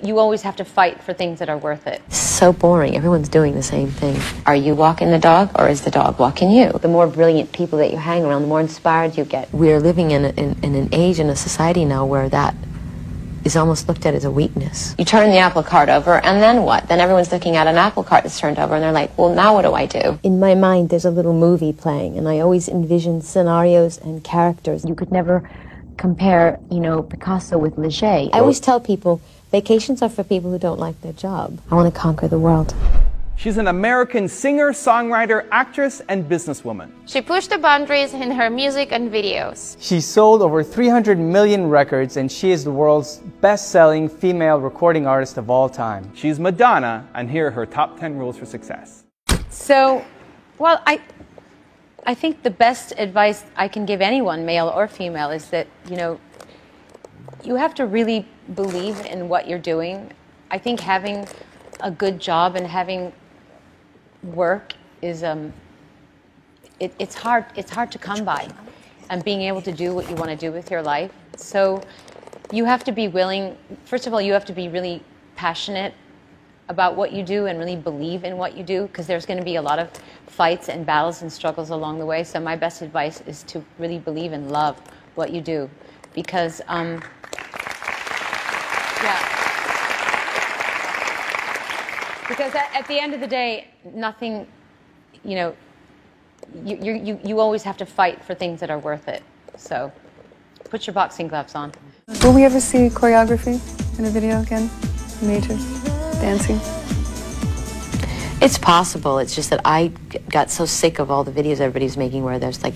you always have to fight for things that are worth it. So boring. Everyone's doing the same thing. Are you walking the dog, or is the dog walking you? The more brilliant people that you hang around, the more inspired you get. We're living in an age, in a society now where that is almost looked at as a weakness. You turn the apple cart over, and then what? Then everyone's looking at an apple cart that's turned over, and they're like, well, now what do I do? In my mind, there's a little movie playing, and I always envision scenarios and characters. You could never compare, you know, Picasso with Leger. I always tell people, vacations are for people who don't like their job. I want to conquer the world. She's an American singer, songwriter, actress, and businesswoman. She pushed the boundaries in her music and videos. She sold over 300 million records, and she is the world's best-selling female recording artist of all time. She's Madonna, and here are her top 10 rules for success. So, well, I think the best advice I can give anyone, male or female, is that, you know, you have to really believe in what you're doing. I think having a good job and having work is it's hard to come by, and being able to do what you want to do with your life. So you have to be willing, first of all, you have to be really passionate about what you do and really believe in what you do, because there's going to be a lot of fights and battles and struggles along the way. So my best advice is to really believe and love what you do, because because at the end of the day, nothing, you know, you always have to fight for things that are worth it. So put your boxing gloves on. Will we ever see choreography in a video again? Major dancing? It's possible. It's just that I got so sick of all the videos everybody's making where there's like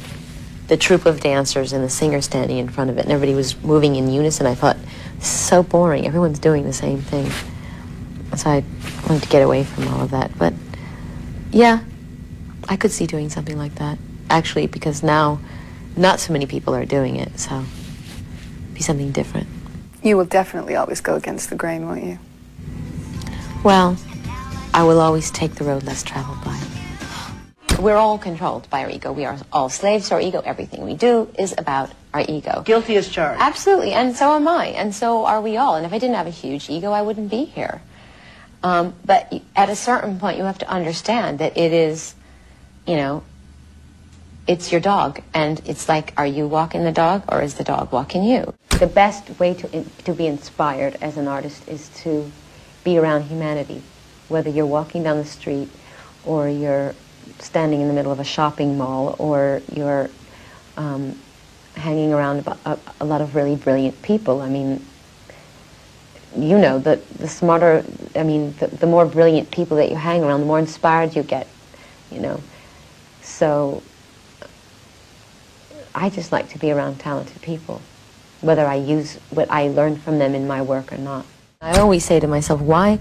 the troupe of dancers and the singer standing in front of it, and everybody was moving in unison. I thought, this is so boring. Everyone's doing the same thing. So I wanted to get away from all of that. But yeah, I could see doing something like that. Actually, because now not so many people are doing it, so be something different. You will definitely always go against the grain, won't you? Well, I will always take the road less traveled by. We're all controlled by our ego. We are all slaves to our ego. Everything we do is about our ego. Guilty as charged. Absolutely, and so am I, and so are we all. And if I didn't have a huge ego, I wouldn't be here. But at a certain point, you have to understand that it is, you know, it's your dog. And it's like, are you walking the dog, or is the dog walking you? The best way to be inspired as an artist is to be around humanity. Whether you're walking down the street, or you're standing in the middle of a shopping mall, or you're hanging around a lot of really brilliant people. I mean, you know, the smarter, I mean, the more brilliant people that you hang around, the more inspired you get, you know. So I just like to be around talented people, whether I use what I learned from them in my work or not. I always say to myself, why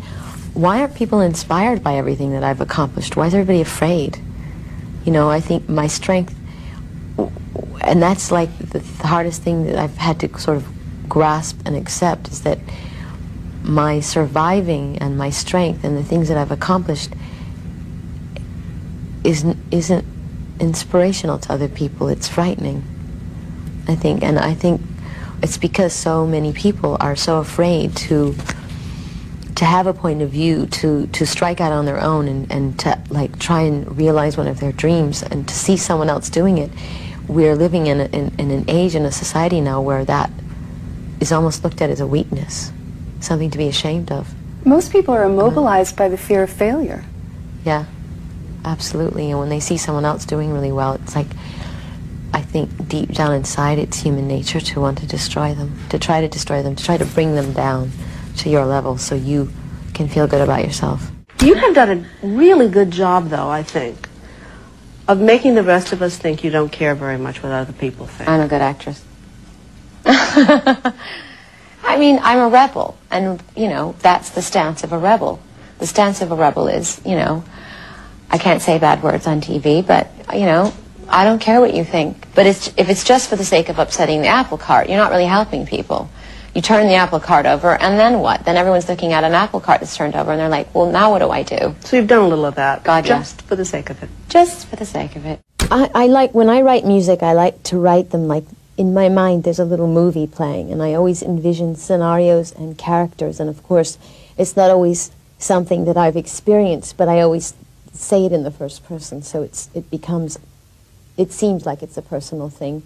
aren't people inspired by everything that I've accomplished? Why is everybody afraid? You know, I think my strength, and that's like the hardest thing that I've had to sort of grasp and accept, is that my surviving and my strength and the things that I've accomplished isn't inspirational to other people. It's frightening, I think. And I think it's because so many people are so afraid to have a point of view, to strike out on their own, and to like try and realize one of their dreams, and to see someone else doing it. We're living in an age, in a society now, where that is almost looked at as a weakness, something to be ashamed of. Most people are immobilized by the fear of failure. Yeah, absolutely. And when they see someone else doing really well, it's like, I think deep down inside it's human nature to want to destroy them, to try to bring them down to your level so you can feel good about yourself. You have done a really good job, though, I think, of making the rest of us think you don't care very much what other people think. I'm a good actress. I mean, I'm a rebel, and, you know, that's the stance of a rebel. The stance of a rebel is, you know, I can't say bad words on TV, but, you know, I don't care what you think. But if it's just for the sake of upsetting the apple cart, you're not really helping people. You turn the apple cart over, and then what? Then everyone's looking at an apple cart that's turned over, and they're like, well, now what do I do? So you've done a little of that. God, just for the sake of it. Just for the sake of it. I like, when I write music, I like to write them like in my mind there's a little movie playing, and I always envision scenarios and characters, and of course it's not always something that I've experienced, but I always say it in the first person, so it seems like it's a personal thing.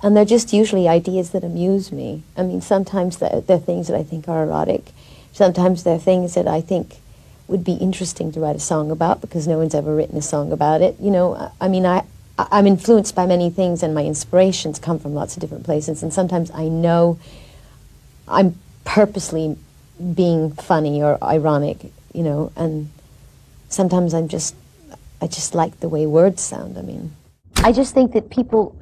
And they're just usually ideas that amuse me. I mean, sometimes they're things that I think are erotic. Sometimes they're things that I think would be interesting to write a song about, because no one's ever written a song about it. You know, I mean, I'm influenced by many things, and my inspirations come from lots of different places, and sometimes I know I'm purposely being funny or ironic, you know, and sometimes I just like the way words sound. I mean, I just think that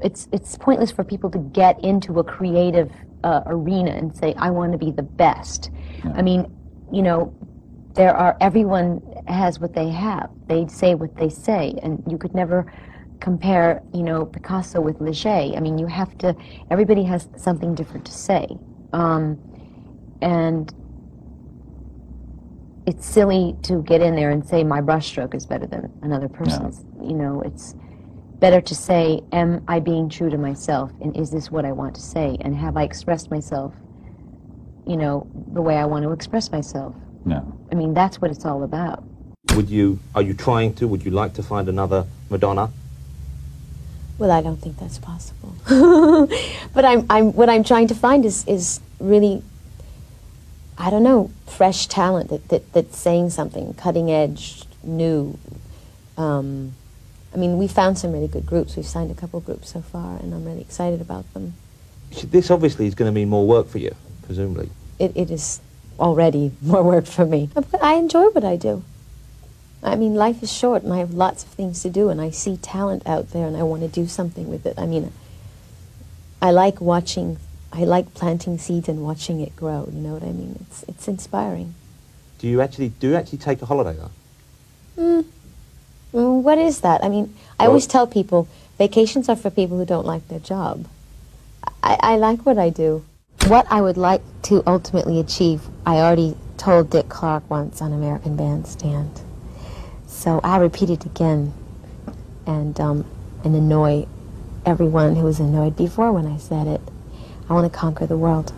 it's pointless for people to get into a creative arena and say, I want to be the best. Yeah. I mean, you know, everyone has what they have. They say what they say, and you could never compare, you know, Picasso with Leger. I mean, everybody has something different to say. And it's silly to get in there and say my brushstroke is better than another person's. Yeah. You know, it's better to say, am I being true to myself, and is this what I want to say, and have I expressed myself, you know, the way I want to express myself? No. I mean, that's what it's all about. Would you like to find another Madonna? Well, I don't think that's possible. But what I'm trying to find is really, I don't know, fresh talent that's saying something, cutting edge, new. I mean, we found some really good groups. We've signed a couple of groups so far, and I'm really excited about them. This obviously is going to mean more work for you, presumably. It is already more work for me. But I enjoy what I do. I mean, life is short, and I have lots of things to do, and I see talent out there, and I want to do something with it. I mean, I like planting seeds and watching it grow, you know what I mean? It's inspiring. Do you actually take a holiday, though? What is that? I mean, I always tell people, vacations are for people who don't like their job. I like what I do. What I would like to ultimately achieve, I already told Dick Clark once on American Bandstand. So I'll repeat it again and annoy everyone who was annoyed before when I said it. I want to conquer the world.